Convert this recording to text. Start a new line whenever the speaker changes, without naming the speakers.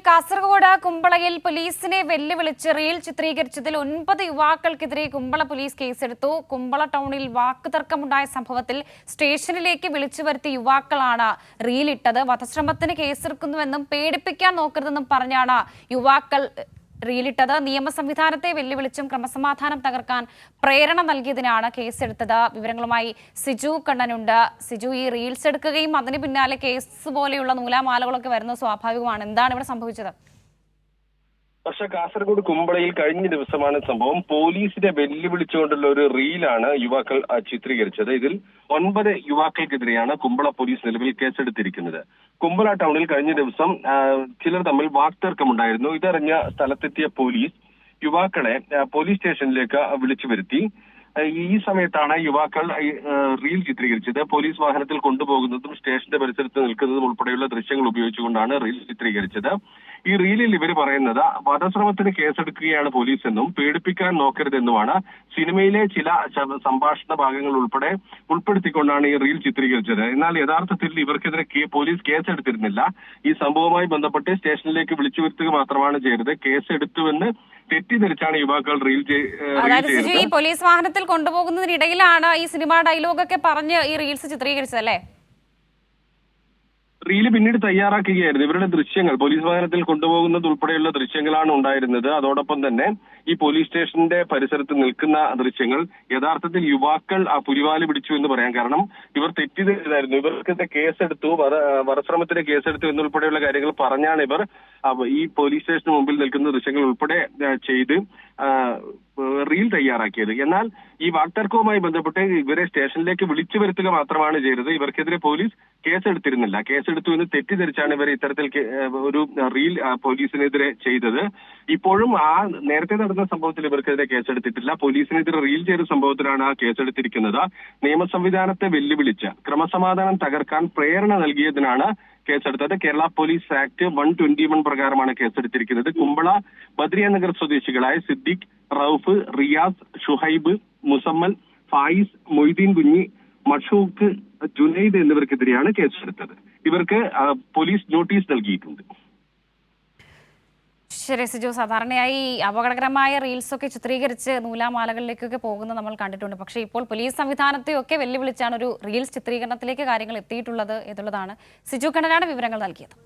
കാസർഗോഡ് കുമ്പളയിൽ പോലീസിനെ വെല്ലുവിളിച്ച് reel ചിത്രീകരിച്ചതിൽ 9 യുവാക്കൾക്കെതിരെ Kumbla police കേസെടുത്തു. കുമ്പള ടൗണിൽ വാക്കുതർക്കമുണ്ടായ സംഭവത്തിൽ സ്റ്റേഷനിലേക്ക് വിളിച്ചു വരുത്തിയ യുവാക്കളാണ് റീലിട്ടത്. വധശ്രമത്തിന് കേസെടുക്കുന്നുവെന്നും പേടിപ്പിക്കാൻ നോക്കരുതെന്നും പറഞ്ഞാണ് യുവാക്കൾ റീലിട്ടത്. നിയമ സംവിധാനത്തെ വെല്ലുവിളിച്ചും ക്രമസമാധാനം തകർക്കാൻ പ്രേരണ നൽകിയതിനാണ് കേസെടുത്തത്. വിവരങ്ങളുമായി സിജു കണ്ണനുണ്ട്. സിജു, ഈ റീൽസ് എടുക്കുകയും അതിന് പിന്നാലെ കേസ് പോലെയുള്ള നൂലാമാലകളൊക്കെ വരുന്നത് സ്വാഭാവികമാണ്. എന്താണ് ഇവിടെ സംഭവിച്ചത്?
പക്ഷെ കാസർഗോഡ് കുമ്പളയിൽ കഴിഞ്ഞ ദിവസമാണ് സംഭവം. പോലീസിനെ വെല്ലുവിളിച്ചുകൊണ്ടുള്ള ഒരു റീലാണ് യുവാക്കൾ ചിത്രീകരിച്ചത്. ഇതിൽ 9 യുവാക്കൾക്കെതിരെയാണ് കുമ്പള പോലീസ് നിലവിൽ കേസെടുത്തിരിക്കുന്നത്. കുമ്പള ടൗണിൽ കഴിഞ്ഞ ദിവസം ചിലർ തമ്മിൽ വാക്തർക്കമുണ്ടായിരുന്നു. ഇതറിഞ്ഞ സ്ഥലത്തെത്തിയ പോലീസ് യുവാക്കളെ പോലീസ് സ്റ്റേഷനിലേക്ക് വിളിച്ചു വരുത്തി. ഈ സമയത്താണ് യുവാക്കൾ റീൽ ചിത്രീകരിച്ചത്. പോലീസ് വാഹനത്തിൽ കൊണ്ടുപോകുന്നതും സ്റ്റേഷന്റെ പരിസരത്ത് നിൽക്കുന്നതും ഉൾപ്പെടെയുള്ള ദൃശ്യങ്ങൾ ഉപയോഗിച്ചുകൊണ്ടാണ് റീൽ ചിത്രീകരിച്ചത്. ഈ റീലിൽ ഇവർ പറയുന്നത് വധശ്രമത്തിന് കേസെടുക്കുകയാണ് പോലീസ് എന്നും പേടിപ്പിക്കാൻ നോക്കരുതെന്നുമാണ്. സിനിമയിലെ ചില സംഭാഷണ ഭാഗങ്ങൾ ഉൾപ്പെടെ ഉൾപ്പെടുത്തിക്കൊണ്ടാണ് ഈ റീൽ ചിത്രീകരിച്ചത്. എന്നാൽ യഥാർത്ഥത്തിൽ ഇവർക്കെതിരെ പോലീസ് കേസെടുത്തിരുന്നില്ല. ഈ സംഭവവുമായി ബന്ധപ്പെട്ട് സ്റ്റേഷനിലേക്ക് വിളിച്ചു വരുത്തുക മാത്രമാണ് ചെയ്തത്. കേസെടുത്തുവെന്ന് തെറ്റിദ്ധരിച്ചാണ് യുവാക്കൾ റീൽ ചെയ്തത്.
ഈ പോലീസ് വാഹനത്തിൽ കൊണ്ടുപോകുന്നതിനിടയിലാണ് ഈ സിനിമ ഡയലോഗൊക്കെ പറഞ്ഞ് ഈ റീൽസ് ചിത്രീകരിച്ചതല്ലേ?
റീല് പിന്നീട് തയ്യാറാക്കുകയായിരുന്നു. ഇവരുടെ ദൃശ്യങ്ങൾ പോലീസ് വാഹനത്തിൽ കൊണ്ടുപോകുന്നത് ഉൾപ്പെടെയുള്ള ദൃശ്യങ്ങളാണ് ഉണ്ടായിരുന്നത്. അതോടൊപ്പം തന്നെ ഈ പോലീസ് സ്റ്റേഷന്റെ പരിസരത്ത് നിൽക്കുന്ന ദൃശ്യങ്ങൾ യഥാർത്ഥത്തിൽ യുവാക്കൾ പുലിവാല് പിടിച്ചു എന്ന് പറയാം. കാരണം ഇവർ തെറ്റിദ്ധരിച്ചായിരുന്നു. ഇവർക്കെതിരെ കേസെടുത്തു, വധശ്രമത്തിന് കേസെടുത്തു എന്നുൾപ്പെടെയുള്ള കാര്യങ്ങൾ പറഞ്ഞാണ് ഇവർ ഈ പോലീസ് സ്റ്റേഷന് മുമ്പിൽ നിൽക്കുന്ന ദൃശ്യങ്ങൾ ഉൾപ്പെടെ ചെയ്ത് റീൽ തയ്യാറാക്കിയത്. എന്നാൽ ഈ വാക്തർക്കവുമായി ബന്ധപ്പെട്ട് ഇവരെ സ്റ്റേഷനിലേക്ക് വിളിച്ചു വരുത്തുക മാത്രമാണ് ചെയ്തത്. ഇവർക്കെതിരെ പോലീസ് കേസെടുത്തിരുന്നില്ല. കേസെടുത്തു എന്ന് തെറ്റിദ്ധരിച്ചാണ് ഇവർ ഇത്തരത്തിൽ ഒരു റീൽ പോലീസിനെതിരെ ചെയ്തത്. ഇപ്പോഴും നേരത്തെ നടന്ന സംഭവത്തിൽ ഇവർക്കെതിരെ കേസെടുത്തിട്ടില്ല. പോലീസിനെതിരെ റീൽ ചെയ്ത സംഭവത്തിലാണ് ആ കേസെടുത്തിരിക്കുന്നത്. നിയമ സംവിധാനത്തെ വെല്ലുവിളിച്ച് ക്രമസമാധാനം തകർക്കാൻ പ്രേരണ നൽകിയതിനാണ് കേസെടുത്തത്. കേരള പോലീസ് ആക്ട് 121 പ്രകാരമാണ് കേസെടുത്തിരിക്കുന്നത്. കുമ്പള ബദ്രിയ നഗർ സ്വദേശികളായ സിദ്ദിഖ്, റൌഫ്, റിയാസ്, ഷുഹൈബ്, മുസമ്മൽ, ഫായിസ്, മൊയ്തീൻ കുഞ്ഞി, മഷൂഖ്, ജുനൈദ് എന്നിവർക്കെതിരെയാണ് കേസെടുത്തത്. ഇവർക്ക് പോലീസ് നോട്ടീസ് നൽകിയിട്ടുണ്ട്.
ശരി സിജു, സാധാരണയായി അപകടകരമായ റീൽസ് ഒക്കെ ചിത്രീകരിച്ച് നൂലാമാലകളിലേക്കൊക്കെ പോകുന്നത് നമ്മൾ കണ്ടിട്ടുണ്ട്. പക്ഷേ ഇപ്പോൾ പോലീസ് സംവിധാനത്തെയൊക്കെ വെല്ലുവിളിച്ചാണ് ഒരു റീൽസ് ചിത്രീകരണത്തിലേക്ക് കാര്യങ്ങൾ എത്തിയിട്ടുള്ളത് എന്നുള്ളതാണ്. സിജു കണ്ണനാണ് വിവരങ്ങൾ നൽകിയത്.